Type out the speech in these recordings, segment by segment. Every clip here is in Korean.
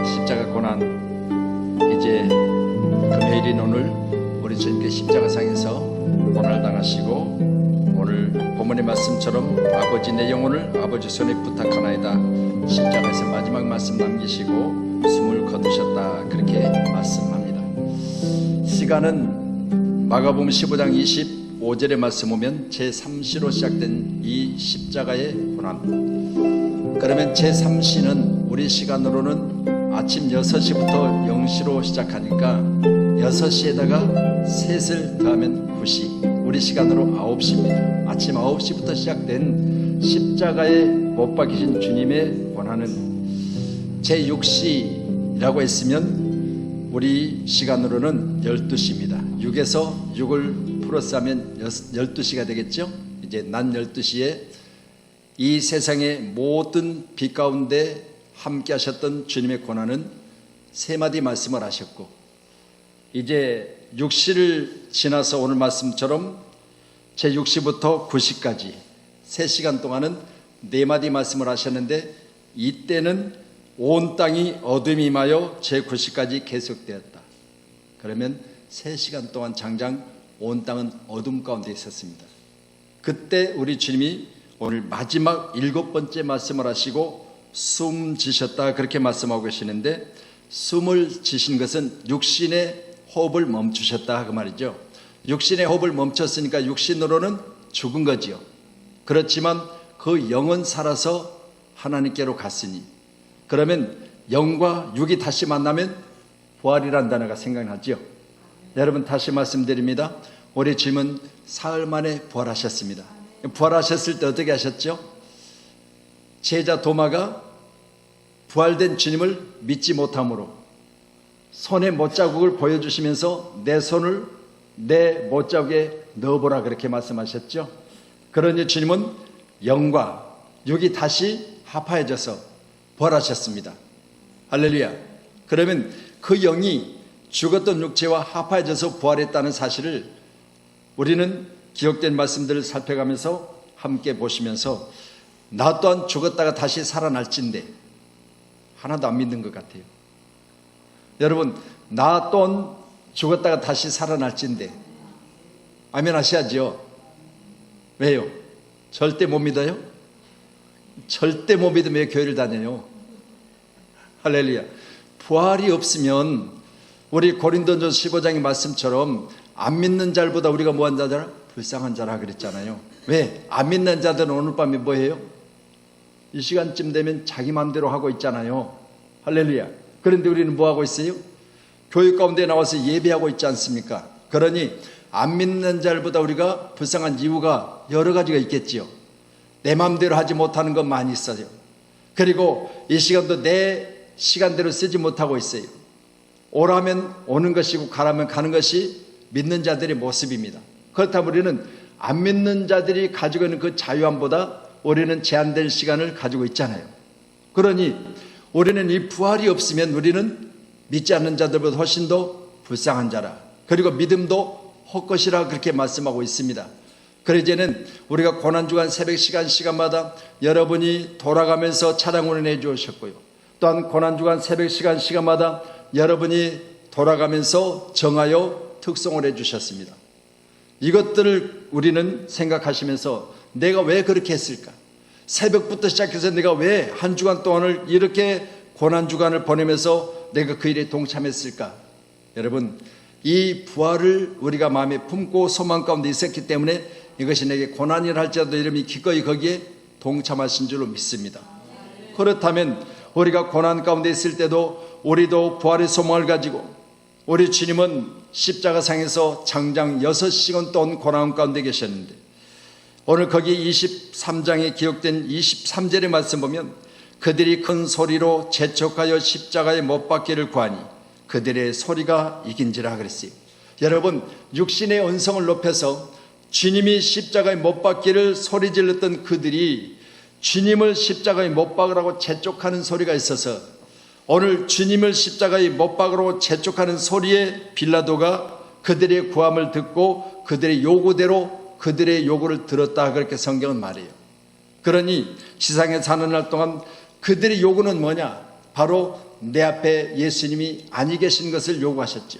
십자가 고난, 이제 금요일인 오늘 우리 주님께 십자가상에서 고난을 당하시고 오늘 본문의 말씀처럼 아버지 내 영혼을 아버지 손에 부탁하나이다, 십자가에서 마지막 말씀 남기시고 숨을 거두셨다, 그렇게 말씀합니다. 시간은 마가복음 15장 25절의 말씀 보면 제3시로 시작된 이 십자가의 고난, 그러면 제3시는 우리 시간으로는 아침 6시부터 0시로 시작하니까 6시에다가 셋을 더하면 9시, 우리 시간으로 9시입니다. 아침 9시부터 시작된 십자가에 못 박히신 주님의 고난은 제6시라고 했으면 우리 시간으로는 12시입니다. 6에서 6을 플러스하면 12시가 되겠죠. 이제 낮 12시에 이 세상의 모든 빛 가운데 함께 하셨던 주님의 고난은 세 마디 말씀을 하셨고, 이제 6시를 지나서 오늘 말씀처럼 제6시부터 9시까지 3시간 동안은 네 마디 말씀을 하셨는데, 이때는 온 땅이 어둠이 임하여 제9시까지 계속되었다. 그러면 3시간 동안 장장 온 땅은 어둠 가운데 있었습니다. 그때 우리 주님이 오늘 마지막 7번째 말씀을 하시고 숨 지셨다, 그렇게 말씀하고 계시는데, 숨을 지신 것은 육신의 호흡을 멈추셨다 그 말이죠. 육신의 호흡을 멈췄으니까 육신으로는 죽은 거지요. 그렇지만 그 영은 살아서 하나님께로 갔으니, 그러면 영과 육이 다시 만나면 부활이라는 단어가 생각나죠. 여러분, 다시 말씀드립니다. 우리 주님은 사흘 만에 부활하셨습니다. 부활하셨을 때 어떻게 하셨죠? 제자 도마가 부활된 주님을 믿지 못함으로 손에 못자국을 보여주시면서 내 손을 내 못자국에 넣어보라, 그렇게 말씀하셨죠. 그러니 주님은 영과 육이 다시 합하여져서 부활하셨습니다. 할렐루야. 그러면 그 영이 죽었던 육체와 합하여져서 부활했다는 사실을 우리는 기록된 말씀들을 살펴가면서 함께 보시면서, 나 또한 죽었다가 다시 살아날진데, 하나도 안 믿는 것 같아요. 여러분, 나 또한 죽었다가 다시 살아날진데, 아멘 하셔야죠. 왜요? 절대 못 믿어요? 절대 못 믿으면 왜 교회를 다녀요? 할렐루야. 부활이 없으면 우리 고린도전서 15장의 말씀처럼 안 믿는 자들보다 우리가 뭐한 자더라? 불쌍한 자라 그랬잖아요. 왜? 안 믿는 자들은 오늘 밤에 뭐 해요? 이 시간쯤 되면 자기 마음대로 하고 있잖아요. 할렐루야. 그런데 우리는 뭐 하고 있어요? 교육 가운데 나와서 예배하고 있지 않습니까? 그러니 안 믿는 자들보다 우리가 불쌍한 이유가 여러 가지가 있겠지요. 내 마음대로 하지 못하는 건 많이 있어요. 그리고 이 시간도 내 시간대로 쓰지 못하고 있어요. 오라면 오는 것이고 가라면 가는 것이 믿는 자들의 모습입니다. 그렇다면 우리는 안 믿는 자들이 가지고 있는 그 자유함보다 우리는 제한된 시간을 가지고 있잖아요. 그러니 우리는 이 부활이 없으면 우리는 믿지 않는 자들보다 훨씬 더 불쌍한 자라, 그리고 믿음도 헛것이라, 그렇게 말씀하고 있습니다. 그래서 이제는 우리가 고난주간 새벽 시간마다 여러분이 돌아가면서 찬양을 해주셨고요, 또한 고난주간 새벽 시간마다 여러분이 돌아가면서 정하여 특송을 해주셨습니다. 이것들을 우리는 생각하시면서 내가 왜 그렇게 했을까? 새벽부터 시작해서 내가 왜 한 주간 동안을 이렇게 고난주간을 보내면서 내가 그 일에 동참했을까? 여러분, 이 부활을 우리가 마음에 품고 소망 가운데 있었기 때문에 이것이 내게 고난이라 할지라도 여러분이 기꺼이 거기에 동참하신 줄로 믿습니다. 그렇다면 우리가 고난 가운데 있을 때도 우리도 부활의 소망을 가지고, 우리 주님은 십자가상에서 장장 6시간 동안 고난 가운데 계셨는데, 오늘 거기 23장에 기록된 23절의 말씀 보면 그들이 큰 소리로 재촉하여 십자가에 못 박기를 구하니 그들의 소리가 이긴지라 그랬어요. 여러분, 육신의 언성을 높여서 주님이 십자가에 못 박기를 소리 질렀던 그들이 주님을 십자가에 못 박으라고 재촉하는 소리가 있어서 오늘 주님을 십자가에 못 박으라고 재촉하는 소리에 빌라도가 그들의 구함을 듣고 그들의 요구대로 그들의 요구를 들었다, 그렇게 성경은 말해요. 그러니 세상에 사는 날 동안 그들의 요구는 뭐냐? 바로 내 앞에 예수님이 아니 계신 것을 요구하셨죠.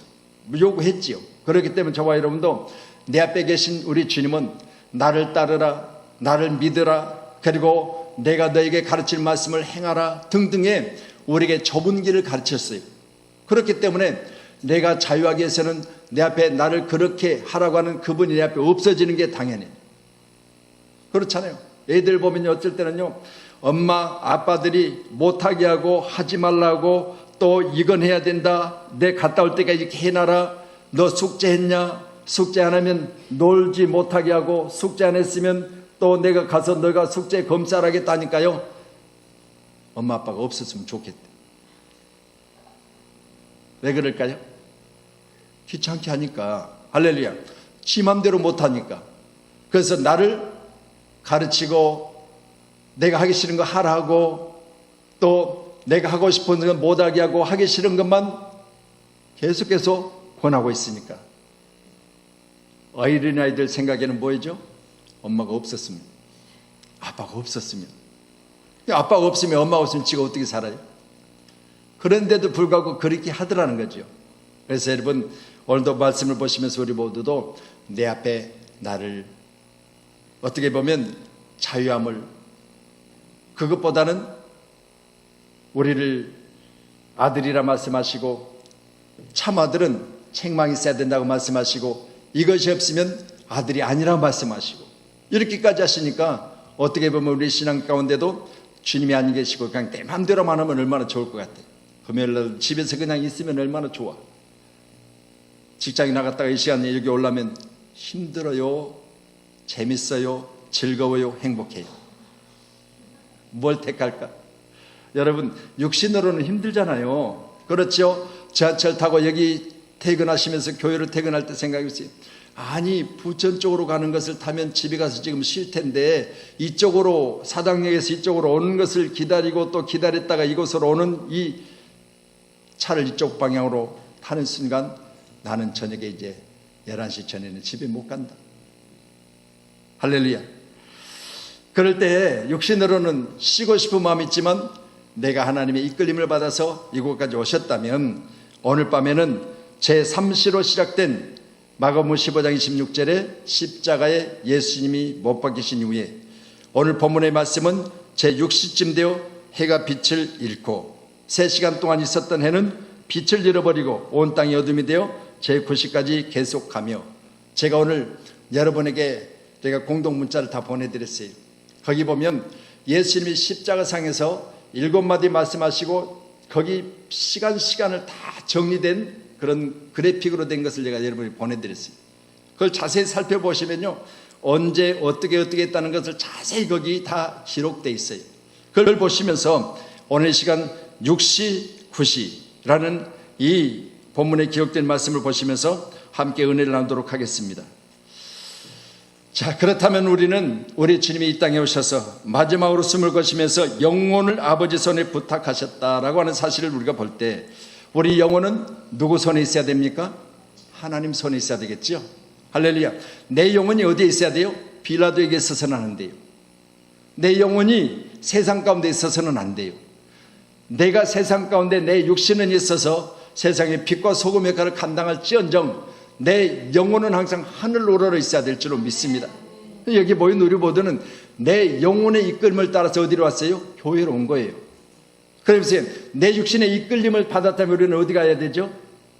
요구했지요. 그렇기 때문에 저와 여러분도 내 앞에 계신 우리 주님은 나를 따르라, 나를 믿으라, 그리고 내가 너에게 가르칠 말씀을 행하라 등등의 우리에게 좁은 길을 가르쳤어요. 그렇기 때문에 내가 자유하기 위해서는 내 앞에 나를 그렇게 하라고 하는 그분이 내 앞에 없어지는 게 당연해요. 그렇잖아요. 애들 보면 어쩔 때는요, 엄마 아빠들이 못하게 하고 하지 말라고, 또 이건 해야 된다, 내 갔다 올 때까지 이렇게 해놔라, 너 숙제했냐, 숙제 안 하면 놀지 못하게 하고, 숙제 안 했으면 또 내가 가서 너가 숙제 검사하겠다니까요. 엄마 아빠가 없었으면 좋겠대. 왜 그럴까요? 귀찮게 하니까. 할렐루야. 지 맘대로 못하니까. 그래서 나를 가르치고 내가 하기 싫은 거 하라고, 또 내가 하고 싶은 건 못하게 하고 하기 싫은 것만 계속해서 권하고 있으니까. 어린아이들 생각에는 뭐죠? 엄마가 없었으면, 아빠가 없었으면. 아빠가 없으면, 엄마가 없으면 지가 어떻게 살아요? 그런데도 불구하고 그렇게 하더라는 거죠. 그래서 여러분, 오늘도 말씀을 보시면서 우리 모두도 내 앞에 나를, 어떻게 보면 자유함을, 그것보다는 우리를 아들이라 말씀하시고, 참 아들은 책망이 있어야 된다고 말씀하시고, 이것이 없으면 아들이 아니라고 말씀하시고, 이렇게까지 하시니까 어떻게 보면 우리 신앙 가운데도 주님이 안 계시고 그냥 내 맘대로만 하면 얼마나 좋을 것 같아요. 금요일날 집에서 그냥 있으면 얼마나 좋아. 직장에 나갔다가 이 시간에 여기 오려면 힘들어요, 재밌어요, 즐거워요, 행복해요. 뭘 택할까? 여러분, 육신으로는 힘들잖아요. 그렇죠? 지하철 타고 여기 퇴근하시면서 교회로 퇴근할 때 생각해보세요. 아니, 부천 쪽으로 가는 것을 타면 집에 가서 지금 쉴 텐데 이쪽으로, 사당역에서 이쪽으로 오는 것을 기다리고 또 기다렸다가 이곳으로 오는 이 차를 이쪽 방향으로 타는 순간 나는 저녁에 이제 11시 전에는 집에 못 간다. 할렐루야. 그럴 때 육신으로는 쉬고 싶은 마음이 있지만 내가 하나님의 이끌림을 받아서 이곳까지 오셨다면 오늘 밤에는 제3시로 시작된 마가복음 15장 26절에 십자가에 예수님이 못 박히신 이후에 오늘 본문의 말씀은 제6시쯤 되어 해가 빛을 잃고 3시간 동안 있었던 해는 빛을 잃어버리고 온 땅이 어둠이 되어 제9시까지 계속가며, 제가 오늘 여러분에게 제가 공동 문자를 다 보내드렸어요. 거기 보면 예수님이 십자가상에서 7마디 말씀하시고 거기 시간을 다 정리된 그런 그래픽으로 된 것을 제가 여러분에게 보내드렸어요. 그걸 자세히 살펴보시면요, 언제 어떻게 했다는 것을 자세히 거기 다 기록되어 있어요. 그걸 보시면서 오늘 시간 6시, 9시라는 이 본문에 기록된 말씀을 보시면서 함께 은혜를 나누도록 하겠습니다. 자, 그렇다면 우리는 우리 주님이 이 땅에 오셔서 마지막으로 숨을 거시면서 영혼을 아버지 손에 부탁하셨다라고 하는 사실을 우리가 볼 때 우리 영혼은 누구 손에 있어야 됩니까? 하나님 손에 있어야 되겠죠. 할렐루야. 내 영혼이 어디에 있어야 돼요? 빌라도에게 있어서는 안 돼요. 내 영혼이 세상 가운데 있어서는 안 돼요. 내가 세상 가운데 내 육신은 있어서 세상의 빛과 소금 역할을 감당할지언정 내 영혼은 항상 하늘 우러러 있어야 될 줄로 믿습니다. 여기 모인 우리 모두는 내 영혼의 이끌림을 따라서 어디로 왔어요? 교회로 온 거예요. 그러면서 내 육신의 이끌림을 받았다면 우리는 어디 가야 되죠?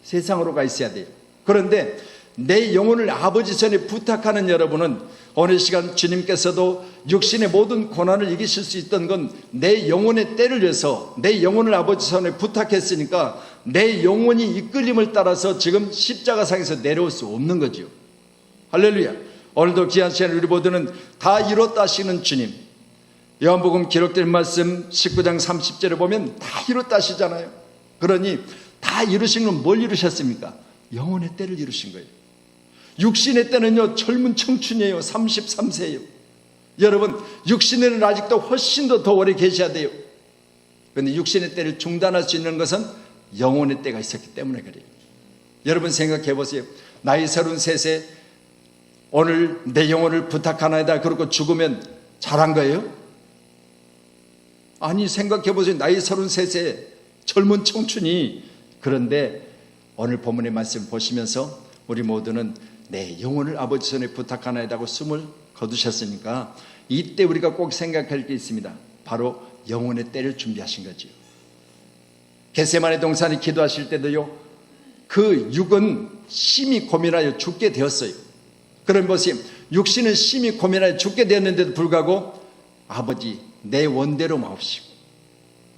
세상으로 가 있어야 돼요. 그런데 내 영혼을 아버지 손에 부탁하는 여러분은 어느 시간 주님께서도 육신의 모든 고난을 이기실 수 있던 건 내 영혼의 때를 위해서 내 영혼을 아버지 손에 부탁했으니까 내 영혼이 이끌림을 따라서 지금 십자가상에서 내려올 수 없는 거죠. 할렐루야. 오늘도 귀한 시간 우리 모두는 다 이뤘다 하시는 주님, 요한복음 기록된 말씀 19장 30절에 보면 다 이뤘다 하시잖아요. 그러니 다 이루신 건 뭘 이루셨습니까? 영혼의 때를 이루신 거예요. 육신의 때는요 젊은 청춘이에요. 33세예요. 여러분 육신에는 아직도 훨씬 더 오래 계셔야 돼요. 그런데 육신의 때를 중단할 수 있는 것은 영혼의 때가 있었기 때문에 그래요. 여러분 생각해 보세요. 나이 33세 오늘 내 영혼을 부탁하나이다 그러고 죽으면 잘한 거예요? 아니 생각해 보세요. 나이 33세 젊은 청춘이. 그런데 오늘 본문의 말씀 보시면서 우리 모두는 내 영혼을 아버지 손에 부탁하나이다고 숨을 거두셨으니까 이때 우리가 꼭 생각할 게 있습니다. 바로 영혼의 때를 준비하신 거죠. 겟세마네 동산에 기도하실 때도요 그 육은 심히 고민하여 죽게 되었어요. 그런 것이 육신은 심히 고민하여 죽게 되었는데도 불구하고 아버지 내 원대로 마옵시고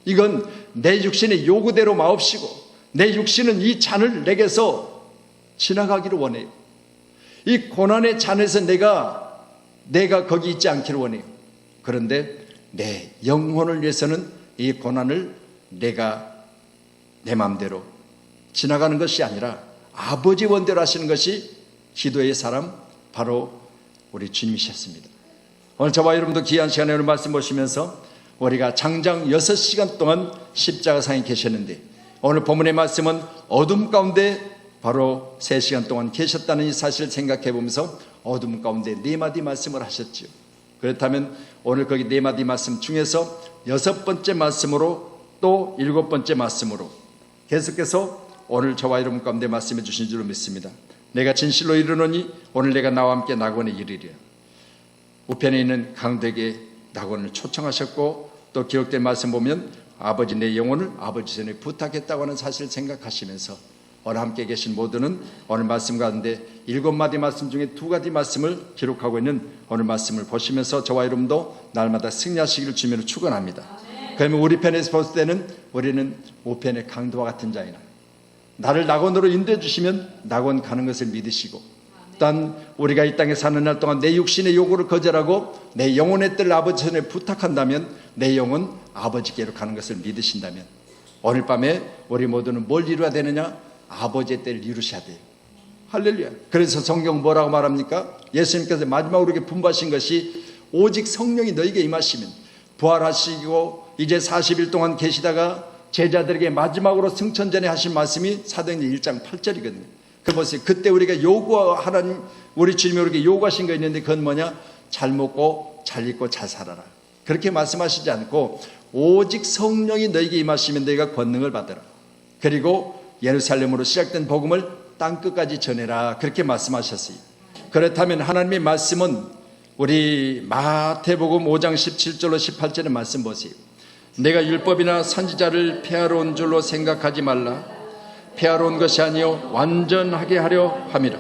이건 내 육신의 요구대로 마옵시고 내 육신은 이 잔을 내게서 지나가기를 원해요. 이 고난의 잔에서 내가 거기 있지 않기를 원해요. 그런데 내 영혼을 위해서는 이 고난을 내가 내 마음대로 지나가는 것이 아니라 아버지 원대로 하시는 것이 기도의 사람 바로 우리 주님이셨습니다. 오늘 저와 여러분도 귀한 시간에 오늘 말씀 보시면서 우리가 장장 6시간 동안 십자가상에 계셨는데 오늘 본문의 말씀은 어둠 가운데 바로 3시간 동안 계셨다는 이 사실을 생각해 보면서 어둠 가운데 4마디 말씀을 하셨죠. 그렇다면 오늘 거기 4마디 말씀 중에서 6번째 말씀으로 또 7번째 말씀으로 계속해서 오늘 저와 여러분 가운데 말씀해 주신 줄로 믿습니다. 내가 진실로 이르노니 오늘 내가 나와 함께 낙원에 이르리라. 우편에 있는 강도에게 낙원을 초청하셨고 또 기록된 말씀 보면 아버지 내 영혼을 아버지 손에 부탁했다고 하는 사실을 생각하시면서 오늘 함께 계신 모두는 오늘 말씀 가운데 7마디 말씀 중에 2가지 말씀을 기록하고 있는 오늘 말씀을 보시면서 저와 여러분도 날마다 승리하시기를 주님으로 축원합니다. 그러면 우리 편에서 볼 때는 우리는 우편의 강도와 같은 자이나 나를 낙원으로 인도해 주시면 낙원 가는 것을 믿으시고 또한 우리가 이 땅에 사는 날 동안 내 육신의 요구를 거절하고 내 영혼의 때를 아버지 손에 부탁한다면 내 영혼 아버지께로 가는 것을 믿으신다면 오늘 밤에 우리 모두는 뭘 이루어야 되느냐? 아버지의 때를 이루셔야 돼요. 할렐루야. 그래서 성경 뭐라고 말합니까? 예수님께서 마지막으로 이렇게 분부하신 것이 오직 성령이 너에게 임하시면 부활하시고 이제 40일 동안 계시다가 제자들에게 마지막으로 승천 전에 하신 말씀이 사도행전 1장 8절이거든요. 그 보세요. 그때 우리가 하나님 우리 주님이 우리에게 요구하신 거 있는데 그건 뭐냐? 잘 먹고 잘 입고 잘 살아라. 그렇게 말씀하시지 않고 오직 성령이 너에게 임하시면 너희가 권능을 받으라. 그리고 예루살렘으로 시작된 복음을 땅끝까지 전해라. 그렇게 말씀하셨어요. 그렇다면 하나님의 말씀은 우리 마태복음 5장 17절로 18절의 말씀 보세요. 내가 율법이나 선지자를 폐하러 온 줄로 생각하지 말라. 폐하러 온 것이 아니요 완전하게 하려 함이라.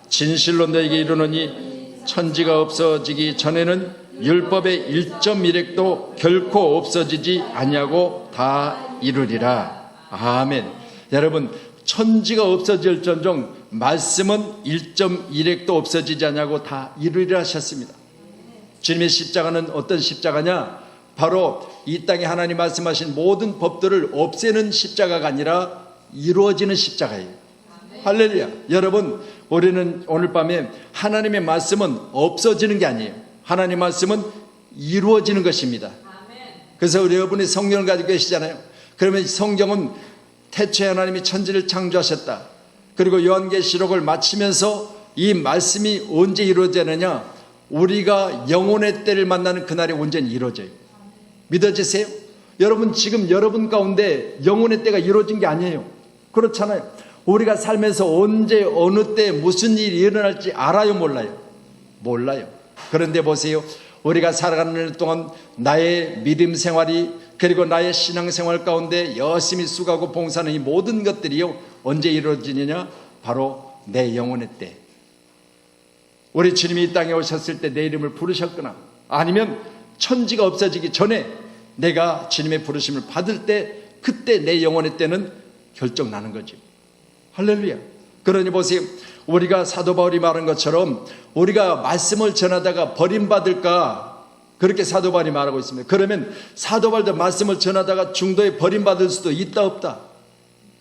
진실로 너에게 이르노니 천지가 없어지기 전에는 율법의 1.1획도 결코 없어지지 아니하고 다 이루리라. 아멘. 여러분 천지가 없어질전정 말씀은 1.1획도 없어지지 않냐고 다 이루리라 하셨습니다. 주님의 십자가는 어떤 십자가냐? 바로 이 땅에 하나님 말씀하신 모든 법들을 없애는 십자가가 아니라 이루어지는 십자가예요. 할렐루야. 여러분 우리는 오늘 밤에 하나님의 말씀은 없어지는 게 아니에요. 하나님의 말씀은 이루어지는 것입니다. 그래서 우리 여러분이 성경을 가지고 계시잖아요. 그러면 성경은 태초에 하나님이 천지를 창조하셨다. 그리고 요한계시록을 마치면서 이 말씀이 언제 이루어지느냐? 우리가 영혼의 때를 만나는 그날이 온전히 이루어져요. 믿어지세요? 여러분 지금 여러분 가운데 영혼의 때가 이루어진 게 아니에요. 그렇잖아요. 우리가 살면서 언제 어느 때 무슨 일이 일어날지 알아요 몰라요? 몰라요. 그런데 보세요. 우리가 살아가는 동안 나의 믿음 생활이 그리고 나의 신앙생활 가운데 열심히 수고하고 봉사하는 이 모든 것들이요 언제 이루어지느냐? 바로 내 영혼의 때. 우리 주님이 이 땅에 오셨을 때 내 이름을 부르셨거나 아니면 천지가 없어지기 전에 내가 주님의 부르심을 받을 때, 그때 내 영혼의 때는 결정나는 거죠. 할렐루야. 그러니 보세요, 우리가 사도 바울이 말한 것처럼 우리가 말씀을 전하다가 버림받을까, 그렇게 사도 바울이 말하고 있습니다. 그러면 사도 바울도 말씀을 전하다가 중도에 버림받을 수도 있다 없다?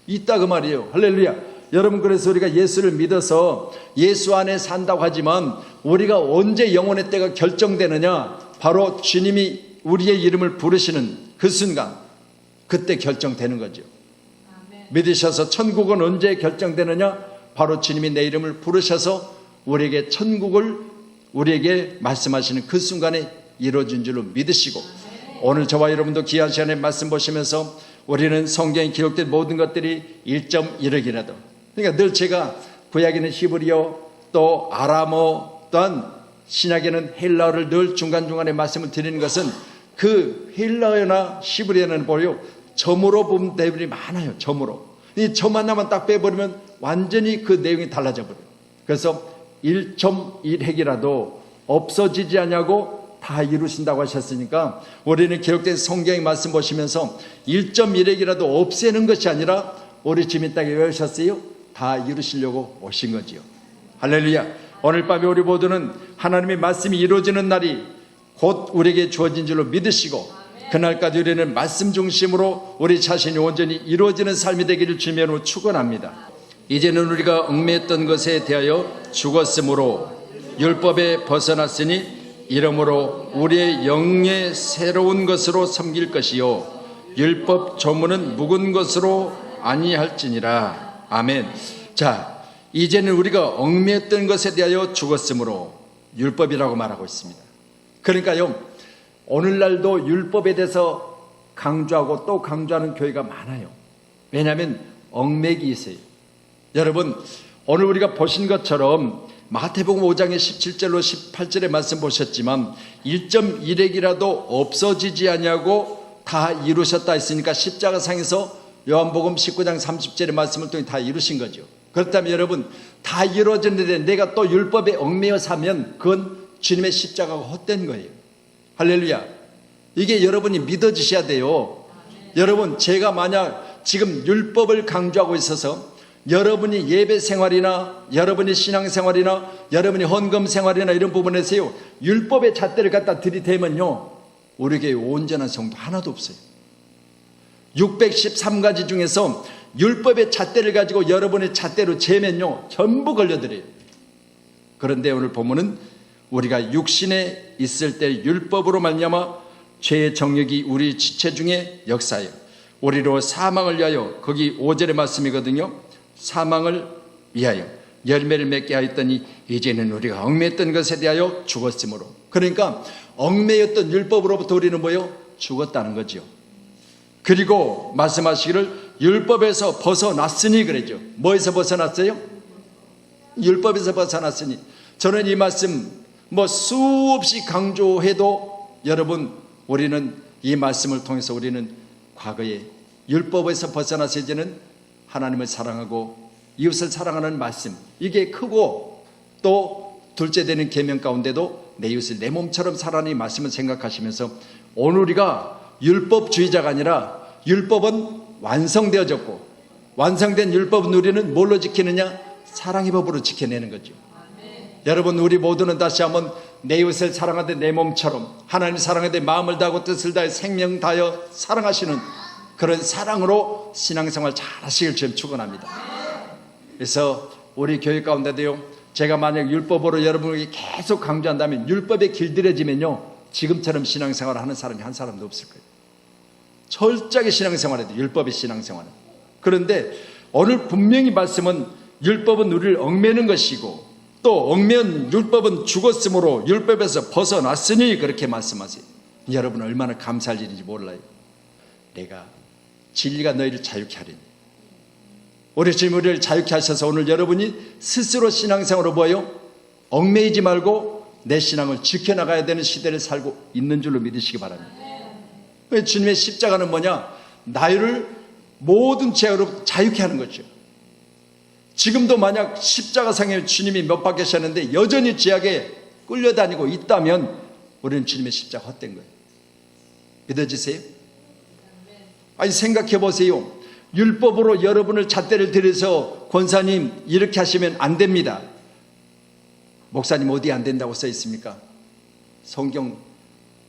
있다 그 말이에요. 할렐루야. 여러분, 그래서 우리가 예수를 믿어서 예수 안에 산다고 하지만 우리가 언제 영혼의 때가 결정되느냐? 바로 주님이 우리의 이름을 부르시는 그 순간, 그때 결정되는 거죠. 믿으셔서 천국은 언제 결정되느냐? 바로 주님이 내 이름을 부르셔서 우리에게 천국을 우리에게 말씀하시는 그 순간에 이루어진 줄로 믿으시고, 오늘 저와 여러분도 귀한 시간에 말씀 보시면서 우리는 성경에 기록된 모든 것들이 1.1억이라도, 그러니까 늘 제가 구약에는 히브리어, 또 아람어, 또한 신약에는 헬라어를 늘 중간중간에 말씀을 드리는 것은 그 헬라어나 히브리어는 보여 점으로 보면 내용이 많아요. 점으로. 이 점 하나만 딱 빼버리면 완전히 그 내용이 달라져 버려요. 그래서 1.1핵이라도 없어지지 않냐고 다 이루신다고 하셨으니까, 우리는 기록된 성경의 말씀 보시면서 1.1핵이라도 없애는 것이 아니라 우리 주님 땅에 왜 오셨어요? 다 이루시려고 오신 거지요. 할렐루야. 오늘 밤에 우리 모두는 하나님의 말씀이 이루어지는 날이 곧 우리에게 주어진 줄로 믿으시고, 그날까지 우리는 말씀 중심으로 우리 자신이 온전히 이루어지는 삶이 되기를 주님으로 축원합니다. 이제는 우리가 얽매였던 것에 대하여 죽었으므로 율법에 벗어났으니 이러므로 우리의 영의 새로운 것으로 섬길 것이요 율법 조문은 묵은 것으로 아니할지니라. 아멘. 자, 이제는 우리가 얽매였던 것에 대하여 죽었으므로, 율법이라고 말하고 있습니다. 그러니까요, 오늘날도 율법에 대해서 강조하고 또 강조하는 교회가 많아요. 왜냐하면 얽매기 있어요. 여러분, 오늘 우리가 보신 것처럼 마태복음 5장의 17절로 18절의 말씀 보셨지만 1.1핵이라도 없어지지 않냐고 다 이루셨다 했으니까 십자가상에서 요한복음 19장 30절의 말씀을 통해 다 이루신 거죠. 그렇다면 여러분, 다 이루어졌는데 내가 또 율법에 얽매여 사면 그건 주님의 십자가가 헛된 거예요. 할렐루야. 이게 여러분이 믿어지셔야 돼요. 여러분, 제가 만약 지금 율법을 강조하고 있어서 여러분이 예배 생활이나 여러분이 신앙 생활이나 여러분이 헌금 생활이나 이런 부분에서요, 율법의 잣대를 갖다 들이대면요, 우리 교회 온전한 성도 하나도 없어요. 613가지 중에서 율법의 잣대를 가지고 여러분의 잣대로 재면요, 전부 걸려들어요. 그런데 오늘 보면은 우리가 육신에 있을 때 율법으로 말미암아 죄의 정욕이 우리 지체 중에 역사하여 우리로 사망을 위하여, 거기 5절의 말씀이거든요. 사망을 위하여 열매를 맺게 하였더니 이제는 우리가 얽매였던 것에 대하여 죽었으므로. 그러니까 얽매였던 율법으로부터 우리는 뭐요? 죽었다는 거죠. 그리고 말씀하시기를 율법에서 벗어났으니 그랬죠. 뭐에서 벗어났어요? 율법에서 벗어났으니. 저는 이 말씀 수없이 강조해도 여러분, 우리는 이 말씀을 통해서 우리는 과거에 율법에서 벗어나서 이제는 하나님을 사랑하고 이웃을 사랑하는 말씀, 이게 크고, 또 둘째 되는 계명 가운데도 내 이웃을 내 몸처럼 사랑하는 이 말씀을 생각하시면서 오늘 우리가 율법주의자가 아니라 율법은 완성되어졌고, 완성된 율법은 우리는 뭘로 지키느냐? 사랑의 법으로 지켜내는 거죠. 여러분, 우리 모두는 다시 한번 내 이웃을 사랑하되 내 몸처럼, 하나님 사랑하되 마음을 다하고 뜻을 다해 생명 다하여 사랑하시는 그런 사랑으로 신앙생활 잘 하시길 좀 축원합니다. 그래서 우리 교회 가운데도요, 제가 만약 율법으로 여러분에게 계속 강조한다면, 율법에 길들여지면요, 지금처럼 신앙생활을 하는 사람이 한 사람도 없을 거예요. 철저하게 신앙생활해야 돼요, 율법의 신앙생활은. 그런데 오늘 분명히 말씀은 율법은 우리를 얽매는 것이고, 또 얽매은 율법은 죽었으므로 율법에서 벗어났으니 그렇게 말씀하세요. 여러분, 얼마나 감사할 일인지 몰라요. 내가 진리가 너희를 자유케 하리니. 우리 주님 우리를 자유케 하셔서 오늘 여러분이 스스로 신앙생활로 보여 얽매이지 말고 내 신앙을 지켜나가야 되는 시대를 살고 있는 줄로 믿으시기 바랍니다. 주님의 십자가는 뭐냐? 나를 모든 죄로 자유케 하는 거죠. 지금도 만약 십자가상에 주님이 못 박히셨는데 여전히 죄악에 끌려다니고 있다면 우리는 주님의 십자가 헛된 거예요. 믿어지세요? 아니 생각해 보세요. 율법으로 여러분을 잣대를 들여서 권사님 이렇게 하시면 안 됩니다. 목사님 어디 안 된다고 써 있습니까? 성경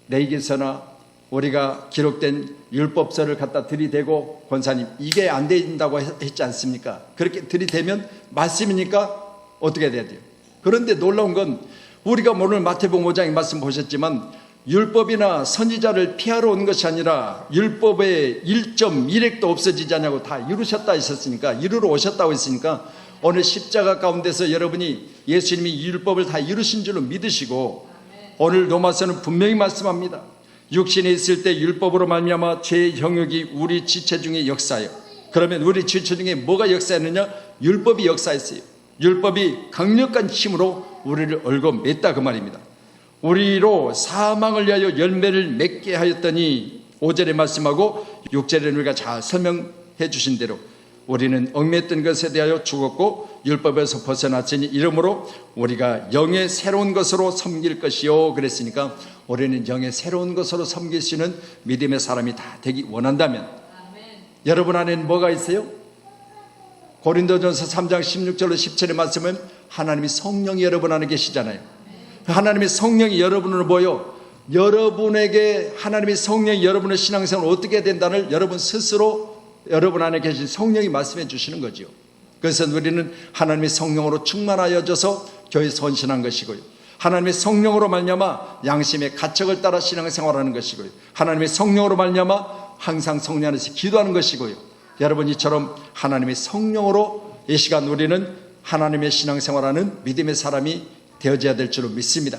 레위기서나 우리가 기록된 율법서를 갖다 들이대고 권사님 이게 안 된다고 했지 않습니까? 그렇게 들이대면 말씀이니까 어떻게 돼야 돼요? 그런데 놀라운 건 우리가 오늘 마태복음 5장의 말씀 보셨지만 율법이나 선지자를 피하러 온 것이 아니라 율법의 1.1획도 없어지지 않냐고 다 이루셨다 하셨으니까, 이루러 오셨다고 했으니까 오늘 십자가 가운데서 여러분이 예수님이 율법을 다 이루신 줄로 믿으시고, 오늘 로마서는 분명히 말씀합니다. 육신에 있을 때 율법으로 말미암아 죄의 형육이 우리 지체 중에 역사요. 그러면 우리 지체 중에 뭐가 역사했느냐? 율법이 역사했어요. 율법이 강력한 힘으로 우리를 얽어맸다 그 말입니다. 우리로 사망을 위하여 열매를 맺게 하였더니 5절에 말씀하고 6절에 우리가 잘 설명해 주신 대로 우리는 얽맸던 것에 대하여 죽었고 율법에서 벗어났으니 이러므로 우리가 영의 새로운 것으로 섬길 것이요 그랬으니까 우리는 영의 새로운 것으로 섬길 수 있는 믿음의 사람이 다 되기 원한다면 여러분 안에는 뭐가 있어요? 고린도전서 3장 16절로 17절의 말씀은 하나님이 성령이 여러분 안에 계시잖아요. 하나님의 성령이 여러분으로 모여 여러분에게 하나님의 성령이 여러분의 신앙생활을 어떻게 된다는 여러분 스스로 여러분 안에 계신 성령이 말씀해 주시는 거죠. 그래서 우리는 하나님의 성령으로 충만하여져서 교회에 헌신한 것이고요. 하나님의 성령으로 말미암아 양심의 가책을 따라 신앙생활하는 것이고요. 하나님의 성령으로 말미암아 항상 성령 안에서 기도하는 것이고요. 여러분 이처럼 하나님의 성령으로 이 시간 우리는 하나님의 신앙생활하는 믿음의 사람이 되어져야 될 줄로 믿습니다.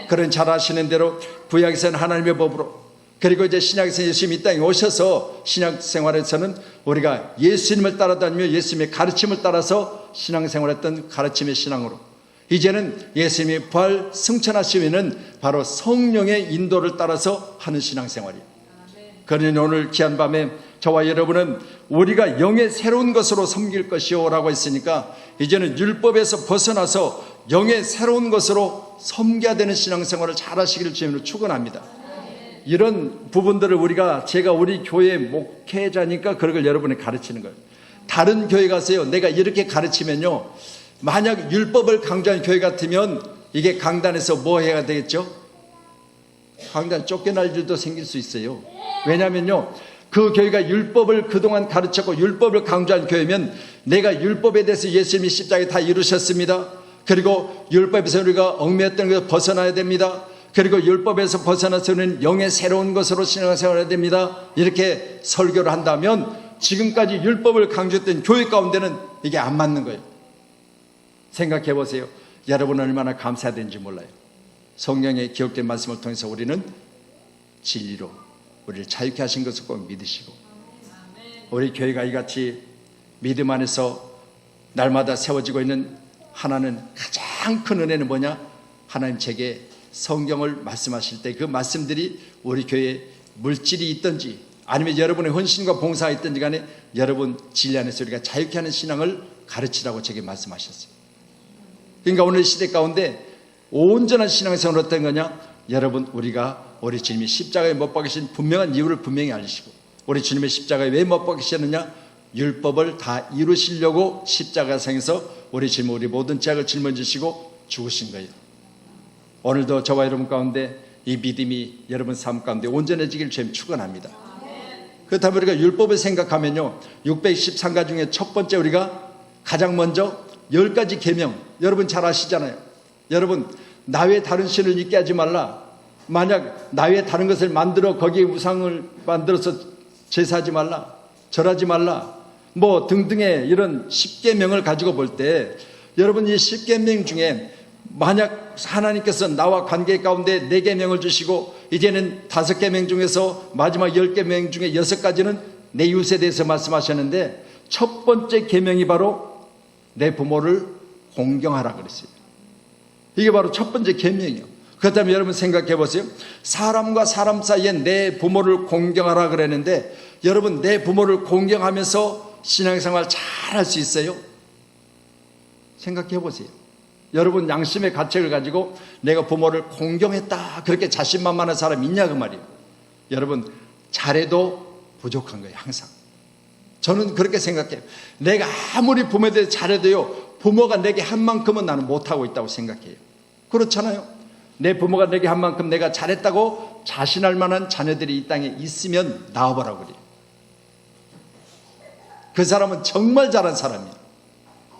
그런 잘 아시는 대로 구약에서는 하나님의 법으로, 그리고 이제 신약에서 예수님이 이 땅에 오셔서 신앙생활에서는 우리가 예수님을 따라다니며 예수님의 가르침을 따라서 신앙생활했던 가르침의 신앙으로, 이제는 예수님이 부활 승천하시면은 바로 성령의 인도를 따라서 하는 신앙생활이에요. 그러니 오늘 귀한 밤에 저와 여러분은 우리가 영의 새로운 것으로 섬길 것이요 라고 했으니까 이제는 율법에서 벗어나서 영의 새로운 것으로 섬겨야 되는 신앙생활을 잘 하시기를 주님으로 축원합니다. 이런 부분들을 제가 우리 교회 목회자니까 그런 걸 여러분이 가르치는 거예요. 다른 교회 가세요. 내가 이렇게 가르치면요, 만약 율법을 강조하는 교회 같으면 이게 강단에서 뭐 해야 되겠죠? 강단 쫓겨날 일도 생길 수 있어요. 왜냐하면요, 그 교회가 율법을 그동안 가르쳤고 율법을 강조한 교회면 내가 율법에 대해서 예수님이 십자가에 다 이루셨습니다. 그리고 율법에서 우리가 얽매였던 것을 벗어나야 됩니다. 그리고 율법에서 벗어나서는 영의 새로운 것으로 신앙생활해야 됩니다. 이렇게 설교를 한다면 지금까지 율법을 강조했던 교회 가운데는 이게 안 맞는 거예요. 생각해 보세요. 여러분 얼마나 감사해야 되는지 몰라요. 성경에 기록된 말씀을 통해서 우리는 진리로 우리를 자유케 하신 것을 꼭 믿으시고, 우리 교회가 이같이 믿음 안에서 날마다 세워지고 있는 하나는 가장 큰 은혜는 뭐냐? 하나님 제게 성경을 말씀하실 때 그 말씀들이 우리 교회에 물질이 있든지 아니면 여러분의 헌신과 봉사가 있든지 간에 여러분 진리 안에서 우리가 자유케 하는 신앙을 가르치라고 제게 말씀하셨어요. 그러니까 오늘 시대 가운데 온전한 신앙생활은 어떤 거냐? 여러분 우리가 우리 주님이 십자가에 못 박히신 분명한 이유를 분명히 알리시고, 우리 주님의 십자가에 왜 못 박히셨느냐? 율법을 다 이루시려고 십자가상에서 우리 주님 우리 모든 죄악을 짊어지시고 죽으신 거예요. 오늘도 저와 여러분 가운데 이 믿음이 여러분 삶 가운데 온전해지길 주님 축원합니다. 그렇다면 우리가 율법을 생각하면요, 613가지 중에 첫 번째 우리가 가장 먼저 10가지 계명, 여러분 잘 아시잖아요. 여러분 나 외에 다른 신을 믿게 하지 말라. 만약 나 외에 다른 것을 만들어 거기에 우상을 만들어서 제사하지 말라, 절하지 말라, 뭐 등등의 이런 10계명을 가지고 볼 때 여러분 이 10계명 중에 만약 하나님께서 나와 관계 가운데 4계명을 주시고 이제는 5계명 중에서 마지막 10계명 중에 6가지는 내 이웃에 대해서 말씀하셨는데 첫 번째 계명이 바로 내 부모를 공경하라 그랬어요. 이게 바로 첫 번째 계명이에요. 그렇다면 여러분 생각해 보세요. 사람과 사람 사이에 내 부모를 공경하라 그랬는데 여러분 내 부모를 공경하면서 신앙생활 잘 할 수 있어요? 생각해 보세요. 여러분 양심의 가책을 가지고 내가 부모를 공경했다 그렇게 자신만만한 사람이 있냐 그 말이에요. 여러분 잘해도 부족한 거예요. 항상 저는 그렇게 생각해요. 내가 아무리 부모에 대해서 잘해도요, 부모가 내게 한 만큼은 나는 못하고 있다고 생각해요. 그렇잖아요. 내 부모가 내게 한 만큼 내가 잘했다고 자신할 만한 자녀들이 이 땅에 있으면 나와보라고 그래요. 그 사람은 정말 잘한 사람이에요.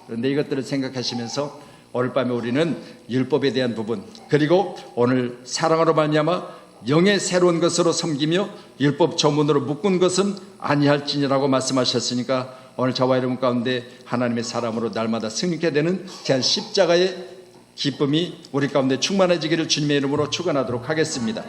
그런데 이것들을 생각하시면서 오늘 밤에 우리는 율법에 대한 부분, 그리고 오늘 사랑으로 말미암아 영의 새로운 것으로 섬기며 율법 조문으로 묶은 것은 아니할지니라고 말씀하셨으니까 오늘 저와 여러분 가운데 하나님의 사람으로 날마다 승리케 되는 귀한 십자가의 기쁨이 우리 가운데 충만해지기를 주님의 이름으로 축원하도록 하겠습니다.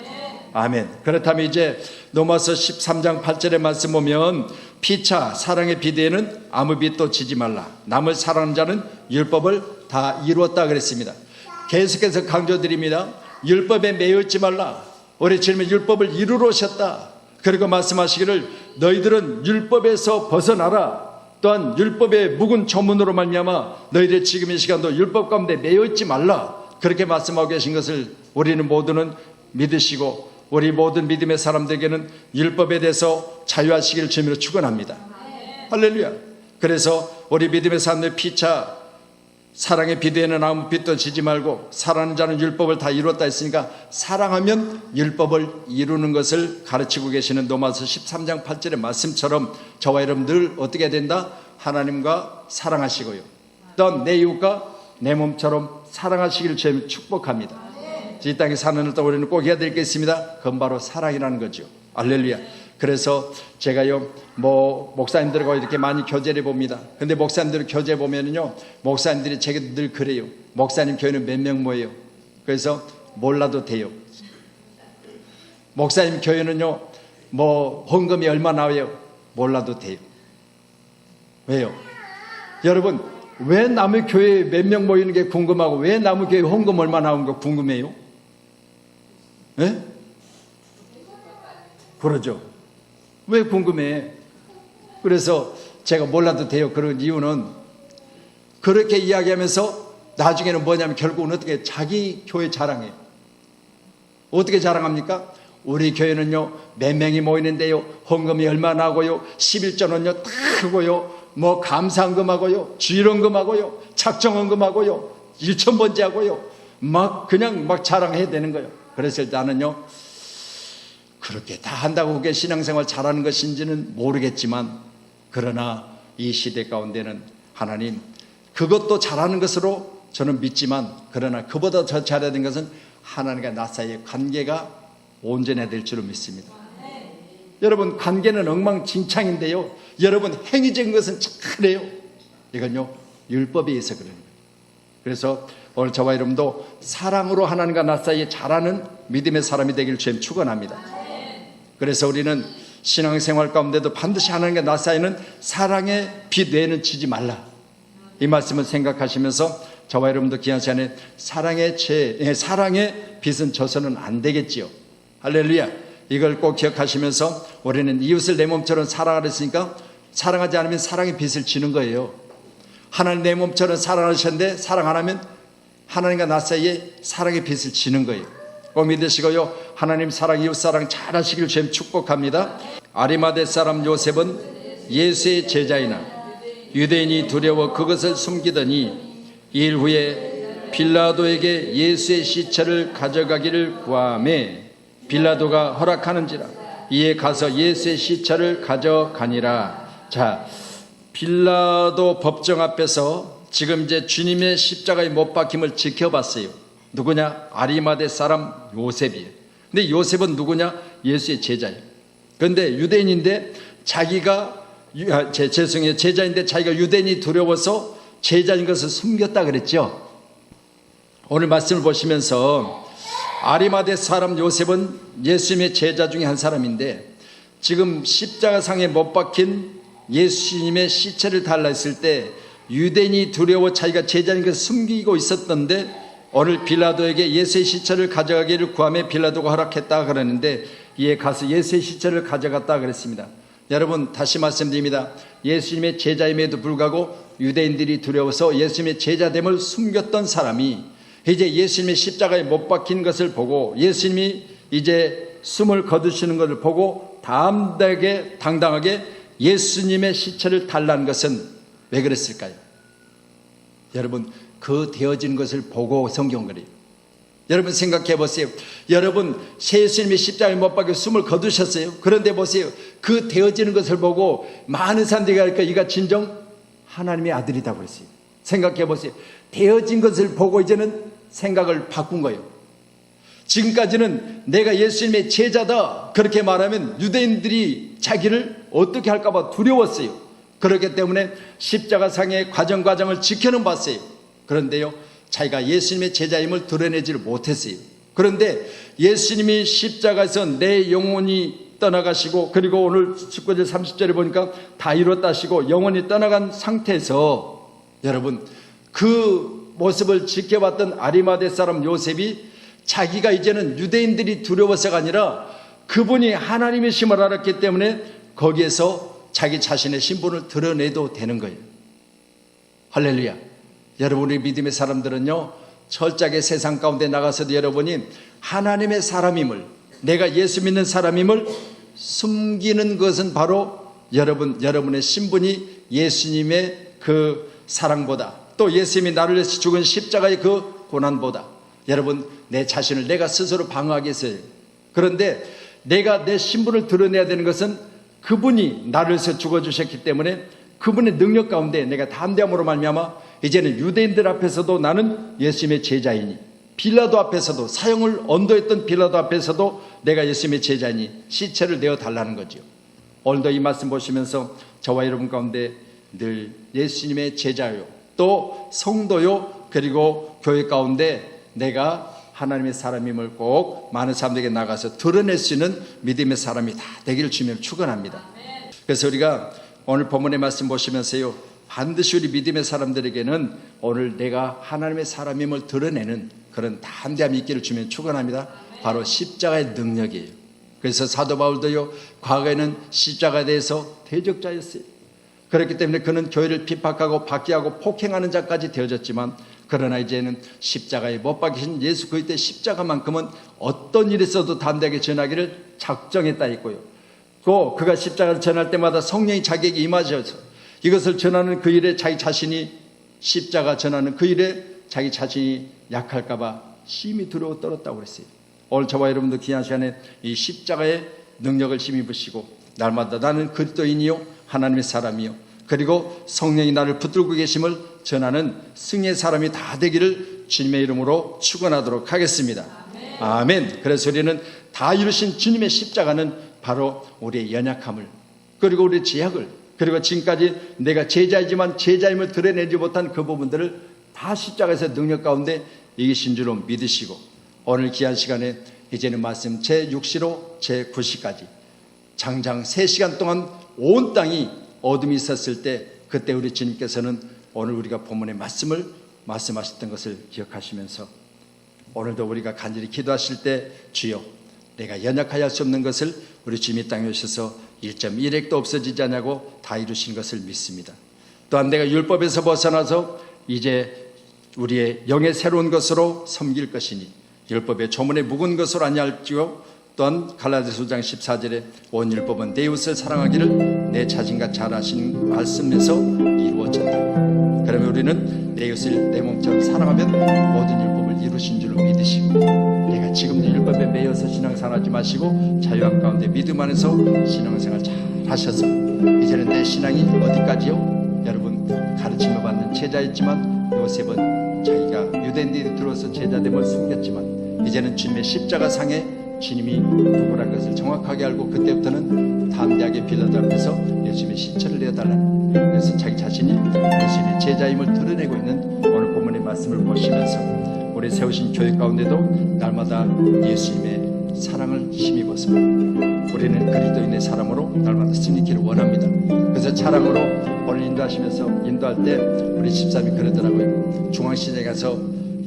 아멘. 그렇다면 이제 로마서 13장 8절의 말씀 보면 피차 사랑의 비대에는 아무 빚도 지지 말라. 남을 사랑하는 자는 율법을 다 이루었다 그랬습니다. 계속해서 강조드립니다. 율법에 매여있지 말라. 우리 주님은 율법을 이루러 오셨다. 그리고 말씀하시기를 너희들은 율법에서 벗어나라. 또한 율법의 묵은 조문으로 말미암아 너희들 지금 이 시간도 율법 가운데 매여있지 말라. 그렇게 말씀하고 계신 것을 우리는 모두는 믿으시고 우리 모든 믿음의 사람들에게는 율법에 대해서 자유하시기를 주님으로 축원합니다. 할렐루야. 그래서 우리 믿음의 사람들 피차 사랑의 비대에는 아무 빚도 지지 말고 사랑하는 자는 율법을 다 이루었다 했으니까 사랑하면 율법을 이루는 것을 가르치고 계시는 로마서 13장 8절의 말씀처럼 저와 여러분 늘 어떻게 해야 된다? 하나님과 사랑하시고요, 또한 내 이웃과 내 몸처럼 사랑하시기를 주님 축복합니다. 이 땅에 사는 날 우리는 꼭 해야 될 게 있습니다. 그건 바로 사랑이라는 거죠. 할렐루야. 그래서 제가요, 목사님들과 이렇게 많이 교제를 봅니다. 근데 목사님들 교제 보면은요, 목사님들이 제게 늘 그래요. 목사님 교회는 몇 명 모여요? 그래서 몰라도 돼요. 목사님 교회는요, 헌금이 얼마 나와요? 몰라도 돼요. 왜요? 여러분, 왜 남의 교회에 몇 명 모이는 게 궁금하고, 왜 남의 교회에 헌금 얼마 나오는 거 궁금해요? 예? 그러죠. 왜 궁금해? 그래서 제가 몰라도 돼요. 그런 이유는 그렇게 이야기하면서 나중에는 뭐냐면 결국은 어떻게 자기 교회 자랑해요. 어떻게 자랑합니까? 우리 교회는요 몇 명이 모이는데요 헌금이 얼마 나고요 11조는요 다 하고요 감사헌금하고요 주일헌금하고요 작정헌금하고요 일천번제하고요 그냥 자랑해야 되는 거예요. 그래서 나는요 그렇게 다 한다고 그게 신앙생활 잘하는 것인지는 모르겠지만, 그러나 이 시대 가운데는 하나님 그것도 잘하는 것으로 저는 믿지만, 그러나 그보다 더 잘해야 되는 것은 하나님과 나 사이의 관계가 온전해야 될 줄로 믿습니다. 여러분 관계는 엉망진창인데요, 여러분 행위적인 것은 잘해요. 이건요 율법에 의해서 그래요. 그래서 오늘 저와 여러분도 사랑으로 하나님과 나 사이에 잘하는 믿음의 사람이 되기를 주님 축원합니다. 그래서 우리는 신앙생활 가운데도 반드시 하나님과 나 사이는 사랑의 빚 외에는 지지 말라. 이 말씀을 생각하시면서 저와 여러분도 귀한 시간에 사랑의 빚은 져서는 안 되겠지요. 할렐루야. 이걸 꼭 기억하시면서 우리는 이웃을 내 몸처럼 사랑하라 했으니까 사랑하지 않으면 사랑의 빚을 지는 거예요. 하나님 내 몸처럼 사랑하셨는데 사랑 안 하면 하나님과 나 사이에 사랑의 빚을 지는 거예요. 꼭 믿으시고요, 하나님 사랑 이웃 사랑 잘 하시길 주님 축복합니다. 아리마대 사람 요셉은 예수의 제자이나 유대인이 두려워 그것을 숨기더니 2일 후에 빌라도에게 예수의 시체를 가져가기를 구하매 빌라도가 허락하는지라 이에 가서 예수의 시체를 가져가니라. 자, 빌라도 법정 앞에서 지금 이제 주님의 십자가에 못 박힘을 지켜봤어요. 누구냐? 아리마대 사람 요셉이에요. 근데 요셉은 누구냐? 예수의 제자예요. 그런데 유대인인데 제자인데 자기가 유대인이 두려워서 제자인 것을 숨겼다 그랬죠. 오늘 말씀을 보시면서 아리마대 사람 요셉은 예수님의 제자 중에 한 사람인데 지금 십자가상에 못 박힌 예수님의 시체를 달라 했을 때 유대인이 두려워 자기가 제자인 것을 숨기고 있었던데 오늘 빌라도에게 예수의 시체를 가져가기를 구하며 빌라도가 허락했다 그러는데 이에 가서 예수의 시체를 가져갔다 그랬습니다. 여러분 다시 말씀드립니다. 예수님의 제자임에도 불구하고 유대인들이 두려워서 예수님의 제자됨을 숨겼던 사람이 이제 예수님의 십자가에 못 박힌 것을 보고 예수님이 이제 숨을 거두시는 것을 보고 당당하게 예수님의 시체를 달라는 것은 왜 그랬을까요? 여러분 그 되어진 것을 보고 성경 그래요. 여러분 생각해 보세요. 여러분 예수님이 십자가에 못 박혀 숨을 거두셨어요. 그런데 보세요. 그 되어지는 것을 보고 많은 사람들이 갈까 이가 진정 하나님의 아들이라고 그랬어요. 생각해 보세요. 되어진 것을 보고 이제는 생각을 바꾼 거예요. 지금까지는 내가 예수님의 제자다 그렇게 말하면 유대인들이 자기를 어떻게 할까 봐 두려웠어요. 그렇기 때문에 십자가상의 과정을 지켜는 봤어요. 그런데요 자기가 예수님의 제자임을 드러내지를 못했어요. 그런데 예수님이 십자가에서 내 영혼이 떠나가시고 그리고 오늘 19절 30절에 보니까 다 이뤘다 하시고 영혼이 떠나간 상태에서 여러분 그 모습을 지켜봤던 아리마대 사람 요셉이 자기가 이제는 유대인들이 두려워서가 아니라 그분이 하나님이심을 알았기 때문에 거기에서 자기 자신의 신분을 드러내도 되는 거예요. 할렐루야. 여러분 우리 믿음의 사람들은요 철저하게 세상 가운데 나가서도 여러분이 하나님의 사람임을 내가 예수 믿는 사람임을 숨기는 것은 바로 여러분의 신분이 예수님의 그 사랑보다 또 예수님이 나를 위해서 죽은 십자가의 그 고난보다 여러분 내 자신을 내가 스스로 방어하게 했어요. 그런데 내가 내 신분을 드러내야 되는 것은 그분이 나를 위해서 죽어주셨기 때문에 그분의 능력 가운데 내가 담대함으로 말미암아 이제는 유대인들 앞에서도 나는 예수님의 제자이니 빌라도 앞에서도 사형을 언도했던 빌라도 앞에서도 내가 예수님의 제자이니 시체를 내어달라는 거죠. 오늘도 이 말씀 보시면서 저와 여러분 가운데 늘 예수님의 제자요 또 성도요 그리고 교회 가운데 내가 하나님의 사람임을 꼭 많은 사람들에게 나가서 드러낼 수 있는 믿음의 사람이 다 되기를 주님을 축원합니다. 그래서 우리가 오늘 본문의 말씀 보시면서요 반드시 우리 믿음의 사람들에게는 오늘 내가 하나님의 사람임을 드러내는 그런 담대함이 있기를 주님을 축원합니다. 바로 십자가의 능력이에요. 그래서 사도 바울도요 과거에는 십자가에 대해서 대적자였어요. 그렇기 때문에 그는 교회를 핍박하고 박해하고 폭행하는 자까지 되어졌지만 그러나 이제는 십자가에 못 박히신 예수 그리스도의 십자가만큼은 어떤 일이 있어도 담대하게 전하기를 작정했다 했고요. 또 그가 십자가를 전할 때마다 성령이 자기에게 임하셔서 이것을 전하는 그 일에 자기 자신이 십자가 전하는 그 일에 자기 자신이 약할까 봐 심히 두려워 떨었다고 그랬어요. 오늘 저와 여러분도 귀한 시간에 이 십자가의 능력을 힘입으시고 날마다 나는 그리스도인이요 하나님의 사람이요 그리고 성령이 나를 붙들고 계심을 전하는 승리의 사람이 다 되기를 주님의 이름으로 축원하도록 하겠습니다. 아멘. 그래서 우리는 다 이루신 주님의 십자가는 바로 우리의 연약함을 그리고 우리의 제약을 그리고 지금까지 내가 제자이지만 제자임을 드러내지 못한 그 부분들을 다 십자가에서 능력 가운데 이기신 줄로 믿으시고 오늘 귀한 시간에 이제는 말씀 제6시로 제9시까지 장장 3시간 동안 온 땅이 어둠이 있었을 때 그때 우리 주님께서는 오늘 우리가 본문의 말씀을 말씀하셨던 것을 기억하시면서 오늘도 우리가 간절히 기도하실 때 주여 내가 연약하여 할 수 없는 것을 우리 주님이 땅에 오셔서 1.1핵도 없어지지 않냐고 다 이루신 것을 믿습니다. 또한 내가 율법에서 벗어나서 이제 우리의 영의 새로운 것으로 섬길 것이니 율법의 조문에 묵은 것으로 아니할지요 또한 갈라디아서 5장 14절에 온 율법은 내 이웃을 사랑하기를 내 자신과 잘 하신 말씀에서 이루어졌다. 그러면 우리는 내 이웃을 내 몸처럼 사랑하면 모든 율법을 이루신 줄로 믿으시고 내가 지금도 율법에 매여서 신앙생활하지 마시고 자유함 가운데 믿음 안에서 신앙생활 잘 하셔서 이제는 내 신앙이 어디까지요? 여러분 가르침을 받는 제자였지만 요셉은 자기가 유대인들이 들어서 제자됨을 숨겼지만 이제는 주님의 십자가 상에 주님이 누구라는 것을 정확하게 알고 그때부터는 담대하게 빌라도 앞에서 예수님의 시체를 내어달라는 그래서 자기 자신이 예수님의 제자임을 드러내고 있는 오늘 본문의 말씀을 보시면서 우리 세우신 교회 가운데도 날마다 예수님의 사랑을 힘입어서 우리는 그리스도인의 사람으로 날마다 승리기를 원합니다. 그래서 차량으로 오늘 인도할 때 우리 집사람이 그러더라고요. 중앙시장에 가서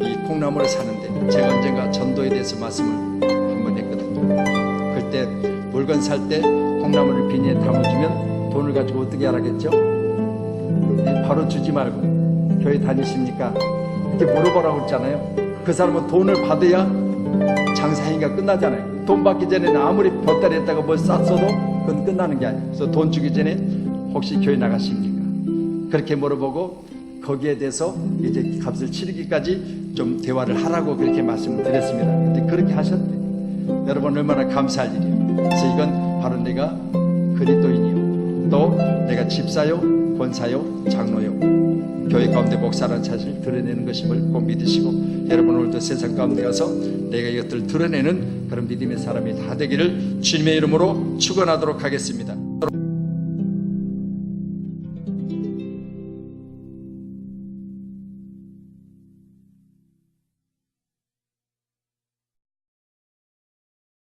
이 콩나물을 사는데 제가 언젠가 전도에 대해서 말씀을 한번 했거든요. 그때 뭘 물건 살 때 콩나물을 비닐에 담아주면 돈을 가지고 어떻게 하라겠죠? 바로 주지 말고 교회 다니십니까? 이렇게 물어보라고 했잖아요. 그 사람은 돈을 받아야 장사행위가 끝나잖아요. 돈 받기 전에는 아무리 보따리 했다가 뭘 쌌어도 그건 끝나는 게 아니에요. 그래서 돈 주기 전에 혹시 교회 나가십니까? 그렇게 물어보고 거기에 대해서 이제 값을 치르기까지 좀 대화를 하라고 그렇게 말씀을 드렸습니다. 근데 그렇게 하셨대요. 여러분 얼마나 감사할 일이에요. 그래서 이건 바로 내가 그리스도인이요, 또 내가 집사요, 권사요, 장로요, 교회 가운데 목사라는 사실을 드러내는 것임을 꼭 믿으시고, 여러분 오늘도 세상 가운데 가서 내가 이것들을 드러내는 그런 믿음의 사람이 다 되기를 주님의 이름으로 축원하도록 하겠습니다.